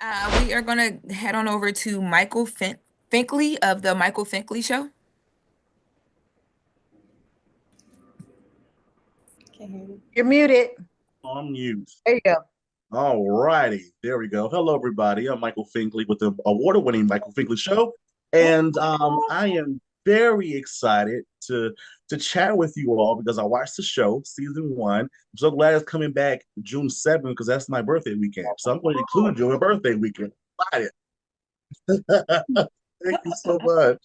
We are going to head on over to Finkley of the Michael Finkley Show. Can't hear you. You're muted. On mute. There you go. All righty. There we go. Hello, everybody. I'm Michael Finkley with the award-winning Michael Finkley Show. And I am very excited to chat with you all because I watched the show, season one. I'm so glad it's coming back June 7th because that's my birthday weekend. So I'm going to include you in my birthday weekend. Excited. Thank you so much.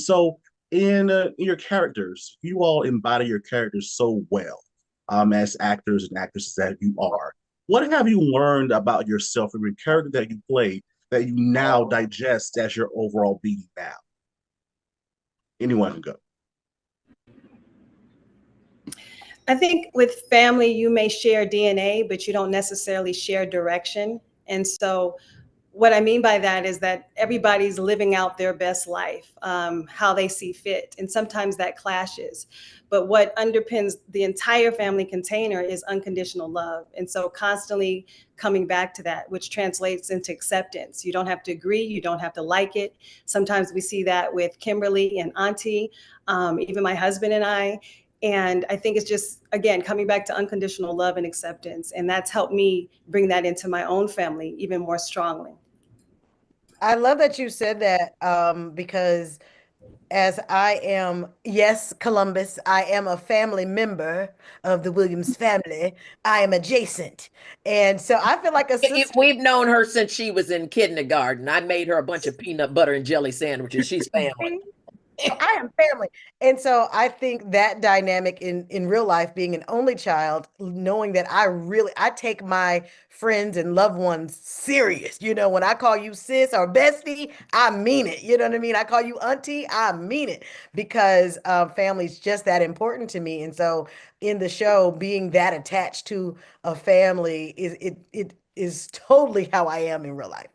So in your characters, you all embody your characters so well, as actors and actresses that you are. What have you learned about yourself and your character that you play that you now digest as your overall being now? Anyone can go. I think with family, you may share DNA, but you don't necessarily share direction. And so what I mean by that is that everybody's living out their best life, how they see fit. And sometimes that clashes. But what underpins the entire family container is unconditional love. And so constantly coming back to that, which translates into acceptance. You don't have to agree. You don't have to like it. Sometimes we see that with Kimberly and Auntie, even my husband and I. And I think it's just, again, coming back to unconditional love and acceptance. And that's helped me bring that into my own family even more strongly. I love that you said that because as I am, yes, Columbus, I am a family member of the Williams family. I am adjacent. And so I feel like a sister. We've known her since she was in kindergarten. I made her a bunch of peanut butter and jelly sandwiches. She's family. I am family. And so I think that dynamic in real life, being an only child, knowing that I take my friends and loved ones serious. You know, when I call you sis or bestie, I mean it. You know what I mean? I call you auntie, I mean it because family's just that important to me. And so in the show, being that attached to a family it is totally how I am in real life.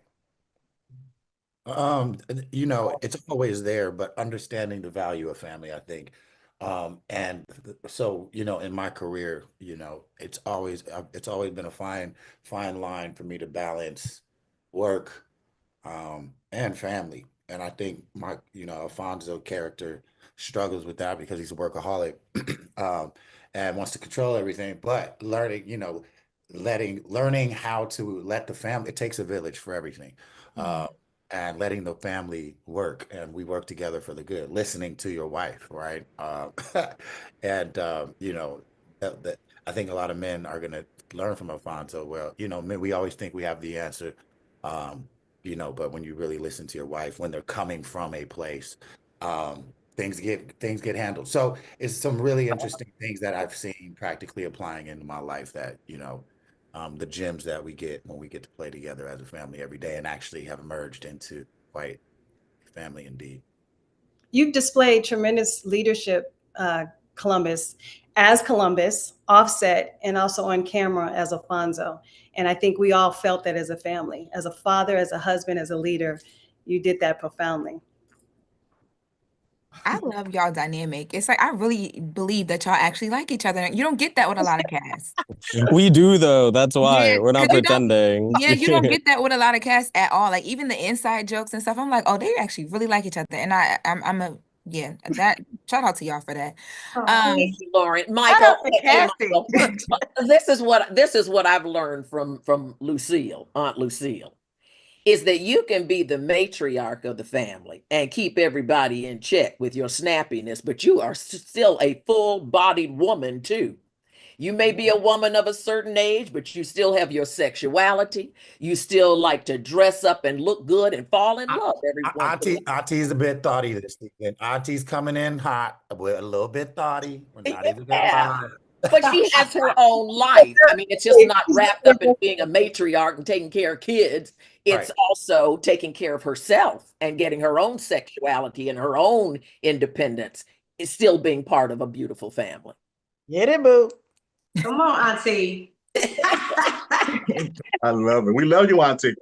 It's always there, but understanding the value of family, I think. So, in my career, it's always been a fine line for me to balance work, and family. And I think Alfonso character struggles with that because he's a workaholic, and wants to control everything, but learning how to let the family, it takes a village for everything. And letting the family work, and we work together for the good, listening to your wife, right? And that I think a lot of men are going to learn from Alfonso. Well, men, we always think we have the answer, but when you really listen to your wife, when they're coming from a place, things get handled. So it's some really interesting things that I've seen practically applying into my life that the gems that we get when we get to play together as a family every day and actually have merged into quite family indeed. You've displayed tremendous leadership, Columbus, as Columbus, Offset, and also on camera as Alfonso. And I think we all felt that as a family, as a father, as a husband, as a leader, you did that profoundly. I love y'all dynamic. It's like I really believe that y'all actually like each other. You don't get that with a lot of casts. We do though. That's why Yeah, we're not 'cause you don't. pretending. Yeah, you don't get that with a lot of casts at all. Like even the inside jokes and stuff. I'm like, oh, they actually really like each other. And I'm a yeah. That shout out to y'all for that. Thank you, Lauren. Shout Michael, out to casting. this is what I've learned from Lucille, Aunt Lucille, is that you can be the matriarch of the family and keep everybody in check with your snappiness, but you are still a full-bodied woman too. You may be a woman of a certain age, but you still have your sexuality. You still like to dress up and look good and fall in love every once in a while. Auntie's a bit thoughty this season. Auntie's coming in hot. We're a little bit thoughty. We're not even gonna Yeah. lie. But she has her own life. I mean, it's just not wrapped up in being a matriarch and taking care of kids. It's Right. also taking care of herself and getting her own sexuality and her own independence, is still being part of a beautiful family. Get it, boo. Come on, Auntie. I love it. We love you, Auntie.